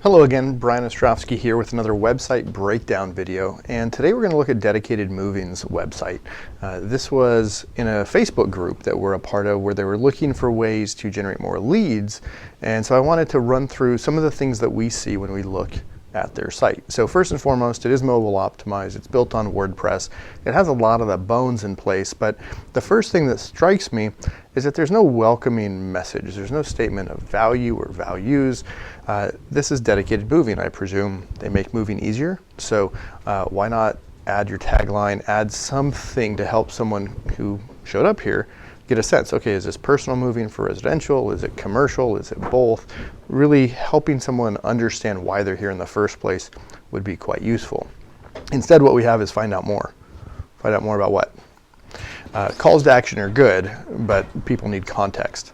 Hello again, Brian Ostrowski here with another website breakdown video, and today we're going to look at Dedicated Moving's website. This was in a Facebook group that we're a part of where they were looking for ways to generate more leads, and so I wanted to run through some of the things that we see when we look at their site. So first and foremost, it is mobile optimized. It's built on WordPress. It has a lot of the bones in place, but the first thing that strikes me is that there's no welcoming message. There's no statement of value or values. This is Dedicated Moving. I presume they make moving easier. So why not add your tagline, add something to help someone who showed up here get a sense, okay, is this personal moving for residential? Is it commercial? Is it both? Really helping someone understand why they're here in the first place would be quite useful. Instead, what we have is find out more. Find out more about what? Calls to action are good, but people need context.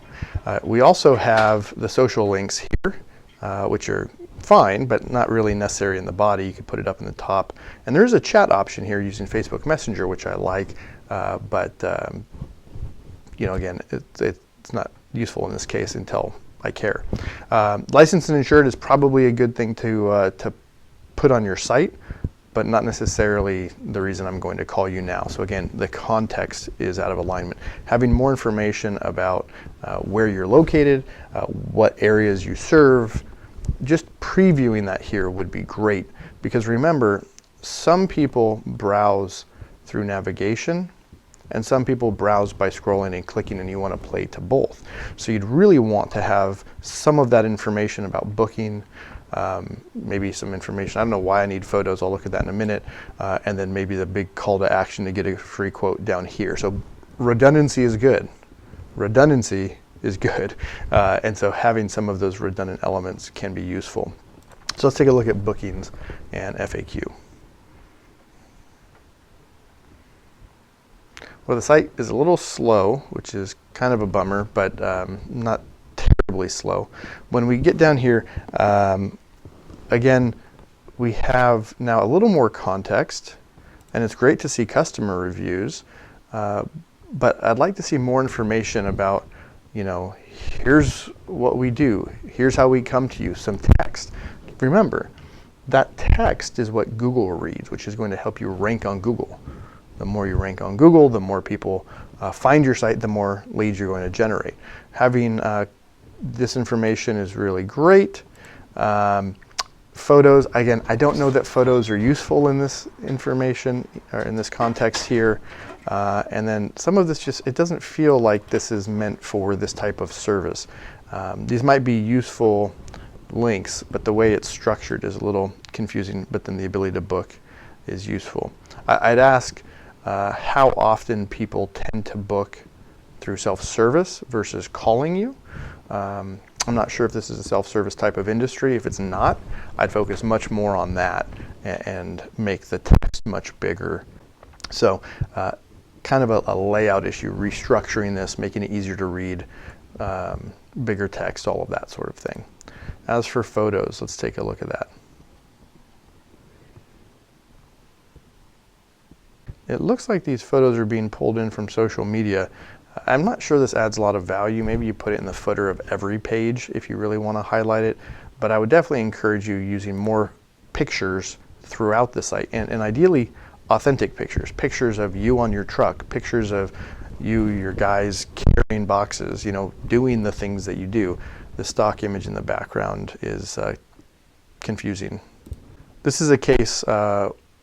We also have the social links here, which are fine, but not really necessary in the body. You could put it up in the top. And there is a chat option here using Facebook Messenger, which I like, but you know, again, it's not useful in this case until I care. Licensed and insured is probably a good thing to put on your site, but not necessarily the reason I'm going to call you now. So again, the context is out of alignment. Having more information about where you're located, what areas you serve, just previewing that here would be great, because remember, some people browse through navigation and some people browse by scrolling and clicking, and you want to play to both. So you'd really want to have some of that information about booking, maybe some information. I don't know why I need photos. I'll look at that in a minute. And then maybe the big call to action to get a free quote down here. So redundancy is good. Redundancy is good. And so having some of those redundant elements can be useful. So let's take a look at bookings and FAQ. Well, the site is a little slow, which is kind of a bummer, but not terribly slow. When we get down here, again, we have now a little more context, and it's great to see customer reviews, but I'd like to see more information about, you know, here's what we do, here's how we come to you, some text. Remember, that text is what Google reads, which is going to help you rank on Google. The more you rank on Google, the more people find your site, the more leads you're going to generate. Having this information is really great. Photos, again, I don't know that photos are useful in this information or in this context here. And then some of this just, it doesn't feel like this is meant for this type of service. These might be useful links, but the way it's structured is a little confusing, but then the ability to book is useful. I'd ask how often people tend to book through self-service versus calling you. I'm not sure if this is a self-service type of industry. If it's not, I'd focus much more on that and make the text much bigger. So kind of a layout issue, restructuring this, making it easier to read, bigger text, all of that sort of thing. As for photos, let's take a look at that. It looks like these photos are being pulled in from social media. I'm not sure this adds a lot of value. Maybe you put it in the footer of every page if you really want to highlight it, but I would definitely encourage you using more pictures throughout the site, and ideally authentic pictures. Pictures of you on your truck, pictures of you, your guys carrying boxes, you know, doing the things that you do. The stock image in the background is confusing. This is a case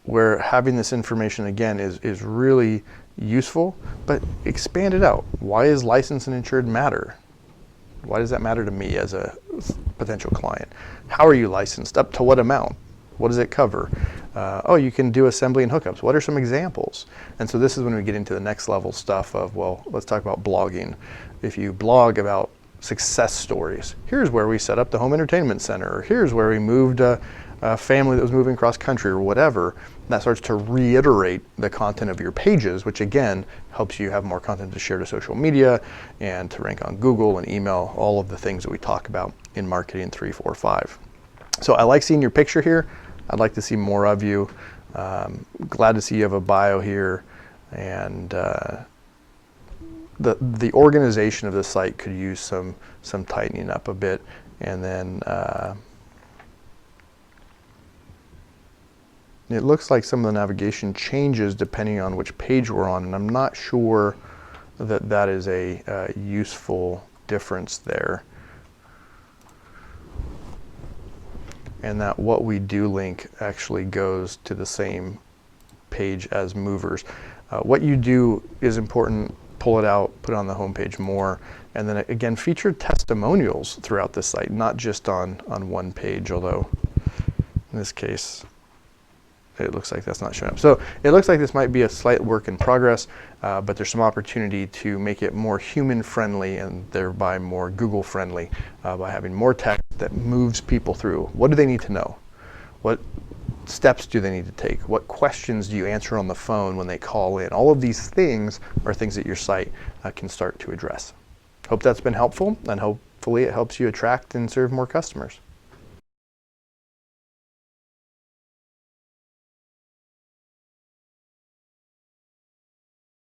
where having this information again is really useful, but expand it out. Why is licensed and insured matter? Why does that matter to me as a potential client? How are you licensed? Up to what amount? What does it cover? Oh, you can do assembly and hookups. What are some examples? And so this is when we get into the next level stuff of, well, let's talk about blogging. If you blog about success stories, here's where we set up the home entertainment center, or here's where we moved a family that was moving cross country, or whatever. That starts to reiterate the content of your pages, which again helps you have more content to share to social media and to rank on Google and email, all of the things that we talk about in marketing 3, 4, 5. So I like seeing your picture here. I'd like to see more of you. Glad to see you have a bio here, and the organization of the site could use some tightening up a bit. And then It looks like some of the navigation changes depending on which page we're on, and I'm not sure that that is a useful difference there. And that what we do link actually goes to the same page as movers. What you do is important. Pull it out, put it on the home page more, and then again feature testimonials throughout the site, not just on one page, although in this case it looks like that's not showing up. So it looks like this might be a slight work in progress, but there's some opportunity to make it more human friendly and thereby more Google friendly by having more text that moves people through. What do they need to know? What steps do they need to take? What questions do you answer on the phone when they call in? All of these things are things that your site can start to address. Hope that's been helpful, and hopefully it helps you attract and serve more customers.